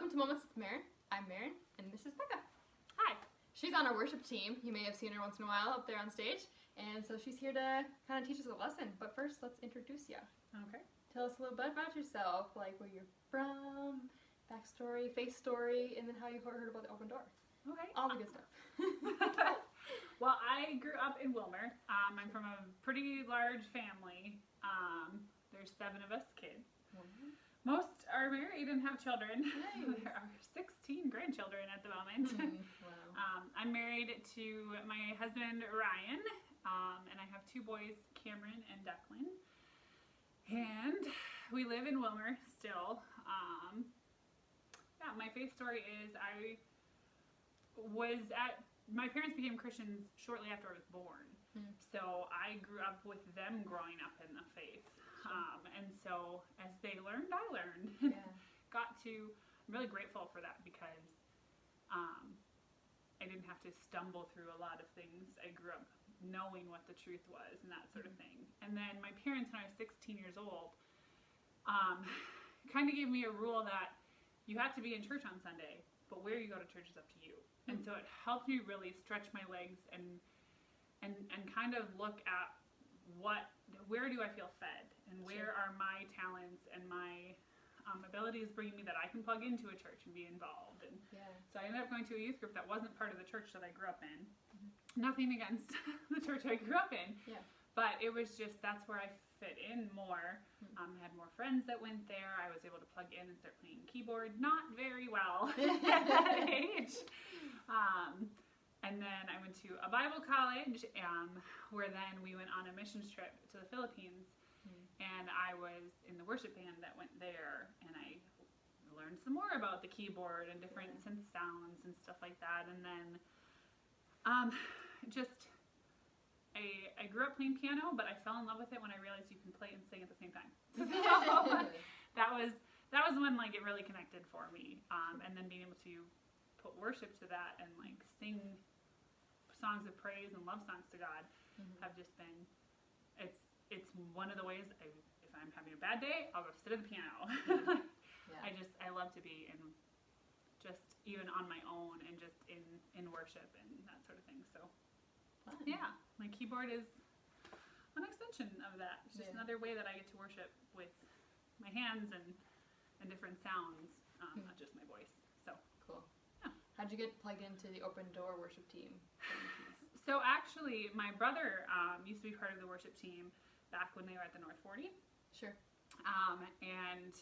Welcome to Moments with Marin. I'm Marin, and this is Becca. Hi. She's on our worship team. You may have seen her once in a while up there on stage. And so she's here to kind of teach us a lesson. But first, let's introduce you. Okay. Tell us a little bit about yourself, like where you're from, backstory, face story, and then how you heard about the open door. Okay. All the good stuff. Well, I grew up in Wilmer. I'm from a pretty large family. There's 7 of us kids. Mm-hmm. Most are married and have children. Nice. There are 16 grandchildren at the moment. Wow. I'm married to my husband, Ryan, and I have 2 boys, Cameron and Declan. And we live in Wilmer still. Yeah, my faith story is my parents became Christians shortly after I was born. So I grew up with them growing up in the faith. And so as they learned, I learned. Yeah. I'm really grateful for that because I didn't have to stumble through a lot of things. I grew up knowing what the truth was and that sort of thing. And then my parents, when I was 16 years old, kind of gave me a rule that you have to be in church on Sunday, but where you go to church is up to you. And so it helped me really stretch my legs and kind of look at where do I feel fed and where are my talents and my abilities bringing me that I can plug into a church and be involved. And so I ended up going to a youth group that wasn't part of the church that I grew up in. Nothing against the church I grew up in, but it was just that's where I fit in more. I had more friends that went there. I was able to plug in and start playing keyboard, not very well at that age. And then I went to a Bible college where then we went on a missions trip to the Philippines. And I was in the worship band that went there, and I learned some more about the keyboard and different synth sounds and stuff like that. And then I grew up playing piano, but I fell in love with it when I realized you can play and sing at the same time. So that was when like it really connected for me. And then being able to put worship to that and like sing songs of praise and love songs to God have just been, it's one of the ways if I'm having a bad day, I'll go sit at the piano. I love to be in just even on my own and just in worship and that sort of thing. So yeah, my keyboard is an extension of that. It's just another way that I get to worship with my hands and different sounds, not just my voice. So cool. Yeah. How'd you get plugged into the open door worship team? So actually, my brother used to be part of the worship team back when they were at the North 40. Sure. And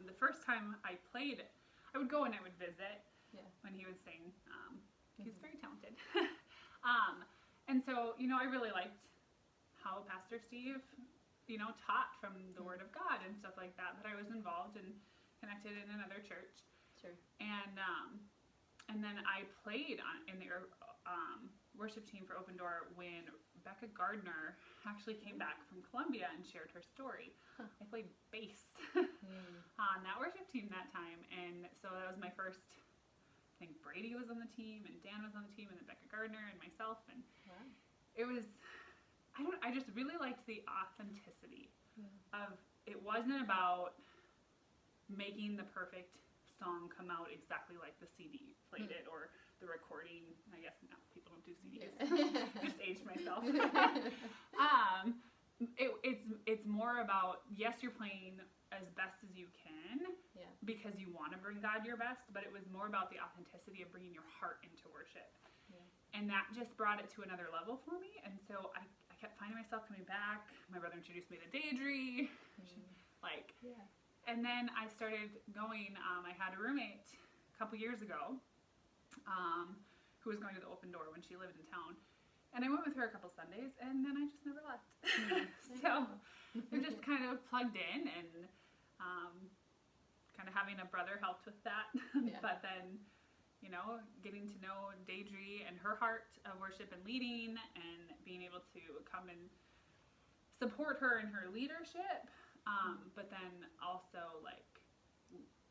the first time I played, I would go and I would visit when he would sing. He's very talented. And so, I really liked how Pastor Steve, taught from the Word of God and stuff like that, but I was involved and connected in another church. Sure. And then I played in the worship team for Open Door when Becca actually came back from Columbia and shared her story. I played bass on that worship team that time, and so that was my first. I think Brady was on the team, and Dan was on the team, and then Becca Gardner and myself, and it was. I just really liked the authenticity of it. Wasn't about making the perfect song come out exactly like the CD played it or the recording. I guess now people don't do CDs. Just aged myself. It's more about, yes, you're playing as best as you can because you want to bring God your best, but it was more about the authenticity of bringing your heart into worship. And that just brought it to another level for me. And so I kept finding myself coming back. My brother introduced me to Daydream. And then I started going, I had a roommate a couple years ago who was going to the Open Door when she lived in town. And I went with her a couple Sundays, and then I just never left. So I just kind of plugged in, and kind of having a brother helped with that. But then, getting to know Daydream and her heart of worship and leading, and being able to come and support her in her leadership. But then also,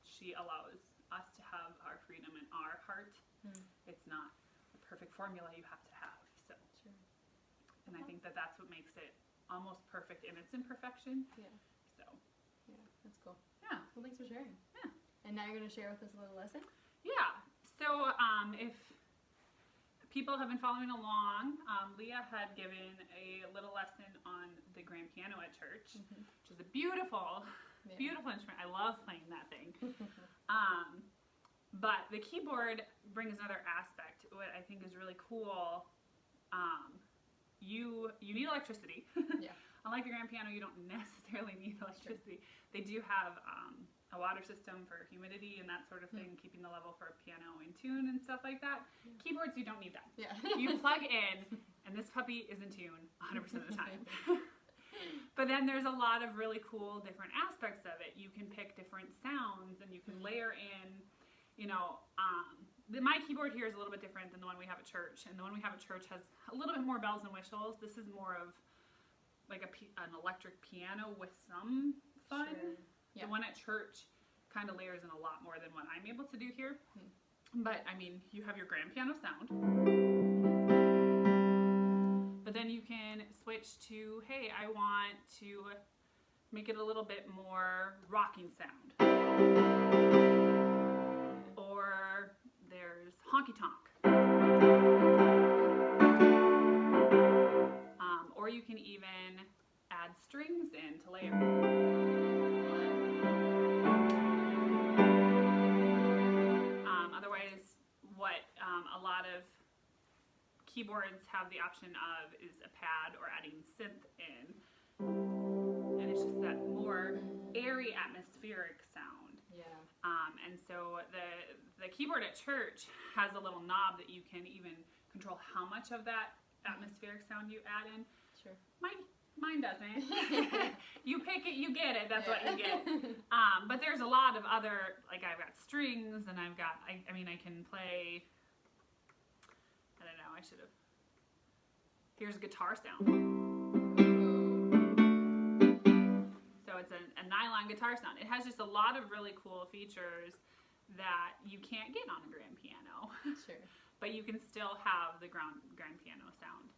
she allows us to have our freedom in our heart. It's not a perfect formula you have to have. So, and I think that's what makes it almost perfect in its imperfection. So, that's cool. Yeah. Well, thanks for sharing. Yeah. And now you're going to share with us a little lesson? Yeah. So if people have been following along, Leah had given a little lesson on the grand piano at church, which is a beautiful, beautiful instrument. I love playing that thing. But the keyboard brings another aspect. What I think is really cool, you need electricity. Yeah. Unlike the grand piano, you don't necessarily need electricity. They do have a water system for humidity and that sort of thing, keeping the level for a piano in tune and stuff like that. Keyboards, you don't need that. Yeah. You plug in, and this puppy is in tune 100% of the time. But then there's a lot of really cool different aspects of it. You can pick different sounds, and you can layer in, you know, my keyboard here is a little bit different than the one we have at church, and the one we have at church has a little bit more bells and whistles. This is more of like an electric piano with some fun. Sure. Yeah. The one at church kind of layers in a lot more than what I'm able to do here. But, I mean, you have your grand piano sound. But then you can switch to, hey, I want to make it a little bit more rocking sound. Or there's honky tonk. Or you can even add strings in to layer. A lot of keyboards have the option of is a pad or adding synth in, and it's just that more airy atmospheric sound. Yeah. And so the keyboard at church has a little knob that you can even control how much of that atmospheric sound you add in. Sure. Mine doesn't. You pick it, you get it. That's what you get. But there's a lot of other, like I've got strings, and I've got, I mean, I can play. I don't know, I should have. Here's a guitar sound. So it's a nylon guitar sound. It has just a lot of really cool features that you can't get on a grand piano. Sure. But you can still have the grand piano sound.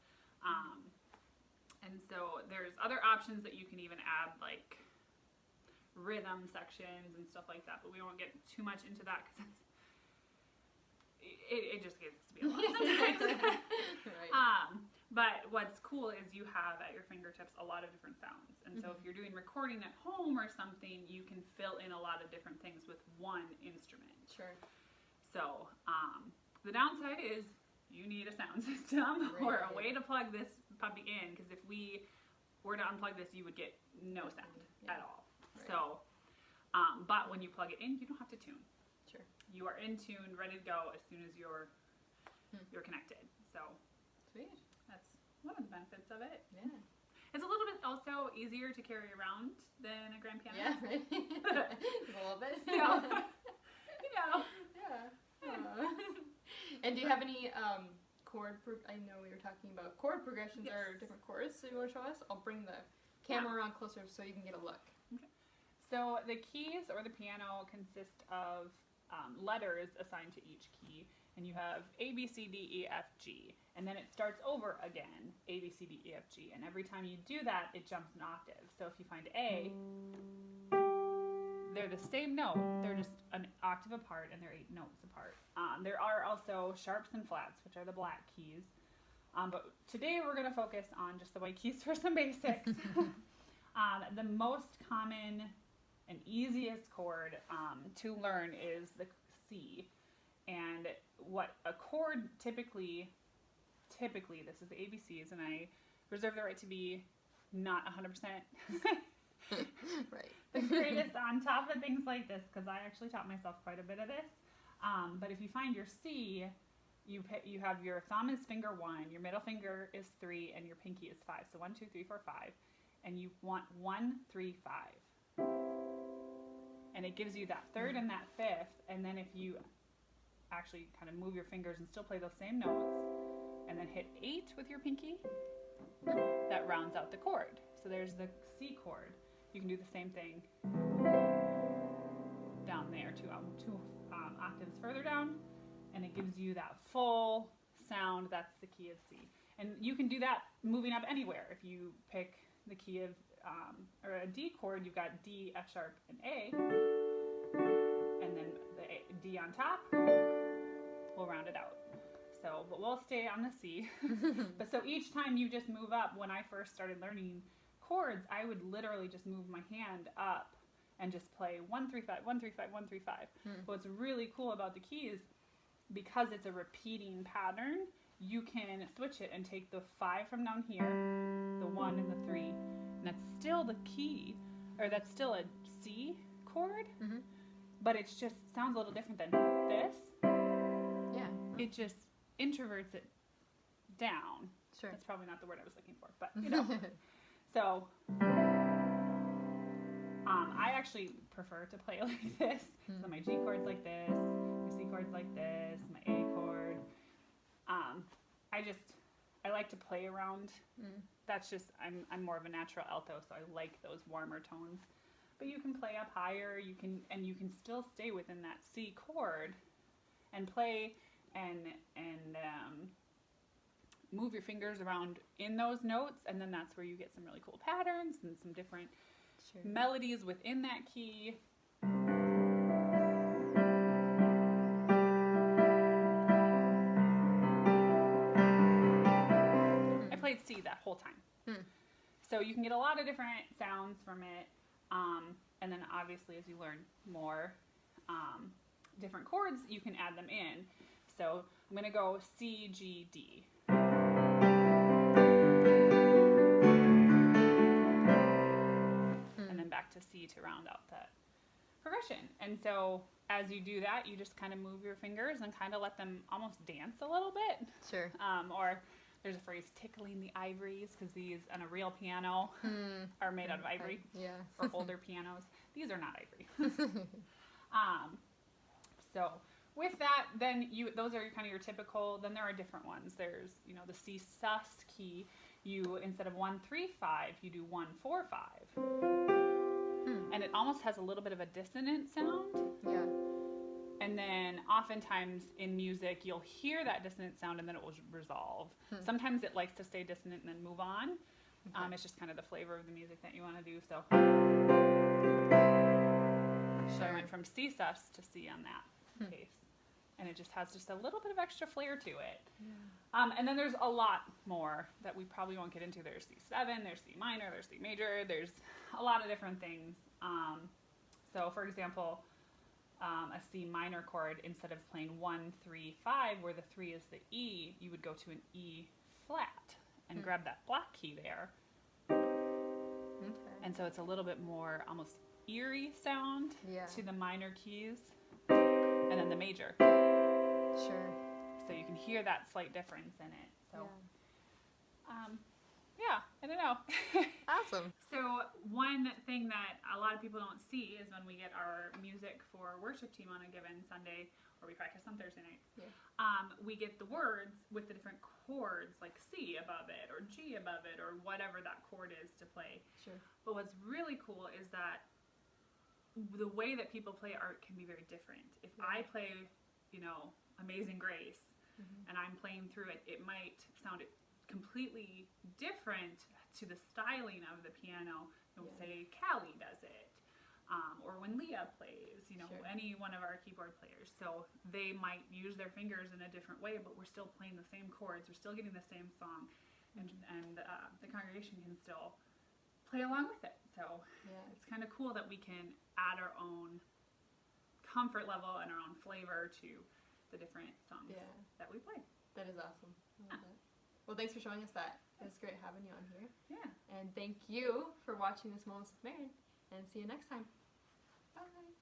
And so there's other options that you can even add, like rhythm sections and stuff like that, but we won't get too much into that because it just gets to be a lot sometimes. Right. But what's cool is you have at your fingertips a lot of different sounds. And so if you're doing recording at home or something, you can fill in a lot of different things with one instrument. Sure. So the downside is you need a sound system or a way to plug this puppy in, because if we were to unplug this, you would get no sound at all. Right. So, but when you plug it in, you don't have to tune. Sure. You are in tune, ready to go as soon as you're connected. So, sweet. That's one of the benefits of it. Yeah. It's a little bit also easier to carry around than a grand piano. Yeah, right. A little bit. So, you know. Yeah. And do you have any I know we were talking about chord progressions or different chords, so you want to show us? I'll bring the camera around closer so you can get a look. Okay. So the keys or the piano consist of letters assigned to each key, and you have A, B, C, D, E, F, G, and then it starts over again, A, B, C, D, E, F, G, and every time you do that, it jumps an octave. So if you find A, they're the same note, they're just an octave apart, and they're 8 notes apart. There are also sharps and flats, which are the black keys. But today we're going to focus on just the white keys for some basics. The most common and easiest chord to learn is the C. And what a chord typically, this is the ABCs, and I reserve the right to be not 100% right. the greatest on top of things like this, because I actually taught myself quite a bit of this. But if you find your C, you have your thumb is finger 1, your middle finger is 3, and your pinky is 5. So 1, 2, 3, 4, 5. And you want 1, 3, 5. And it gives you that third and that fifth. And then if you actually kind of move your fingers and still play those same notes, and then hit 8 with your pinky, that rounds out the chord. So there's the C chord. You can do the same thing down there, two octaves further down, and it gives you that full sound. That's the key of C. And you can do that moving up anywhere. If you pick the key of, or a D chord, you've got D, F sharp, and A, and then on top, we'll round it out. So, but we'll stay on the C. But so each time you just move up, when I first started learning chords, I would literally just move my hand up and just play 1, 3, 5, 1, 3, 5, 1, 3, 5. What's really cool about the keys, because it's a repeating pattern, you can switch it and take the 5 from down here, the 1 and the 3, and that's still the key, or that's still a C chord, but it's just sounds a little different than this. Yeah. It just introverts it down. Sure. That's probably not the word I was looking for, but you know. So I actually prefer to play like this. So my G chord's like this, my C chord's like this, my A chord. I like to play around. That's just, I'm more of a natural alto, so I like those warmer tones. But you can play up higher, you can still stay within that C chord and play and move your fingers around in those notes, and then that's where you get some really cool patterns and some different melodies within that key. I played C that whole time. So you can get a lot of different sounds from it, and then obviously as you learn more different chords, you can add them in. So I'm going to go C, G, D. And then back to C to round out that progression. And so as you do that, you just kind of move your fingers and kind of let them almost dance a little bit. Sure. Or there's a phrase, tickling the ivories, because these on a real piano are made out of ivory. Yeah. Or older pianos. These are not ivory. So with that, then those are kind of your typical. Then there are different ones. There's, the C sus key. You, instead of 1, 3, 5, you do 1, 4, 5. And it almost has a little bit of a dissonant sound. Yeah. And then oftentimes in music, you'll hear that dissonant sound and then it will resolve. Sometimes it likes to stay dissonant and then move on. Okay. It's just kind of the flavor of the music that you want to do. So I went from C sus to C on that case. And it just has just a little bit of extra flair to it. Yeah. And then there's a lot more that we probably won't get into. There's C7, there's C minor, there's C major, there's a lot of different things. So for example, a C minor chord, instead of playing 1, 3, 5, where the 3 is the E, you would go to an E flat and grab that black key there. Okay. And so it's a little bit more almost eerie sound to the minor keys. And then the major. Sure. So you can hear that slight difference in it. So, I don't know. Awesome. So one thing that a lot of people don't see is when we get our music for worship team on a given Sunday, or we practice on Thursday nights, we get the words with the different chords, like C above it, or G above it, or whatever that chord is to play. Sure. But what's really cool is that the way that people play art can be very different. If I play, Amazing Grace, and I'm playing through it, it might sound completely different to the styling of the piano than say Callie does it, or when Leah plays, any one of our keyboard players. So they might use their fingers in a different way, but we're still playing the same chords, we're still getting the same song, and the congregation can still play along with it. So it's kind of cool that we can add our own comfort level and our own flavor to the different songs that we play. That is awesome. I love that. Well, thanks for showing us that. It was great having you on here. Yeah. And thank you for watching this Moments with Marin. And see you next time. Bye.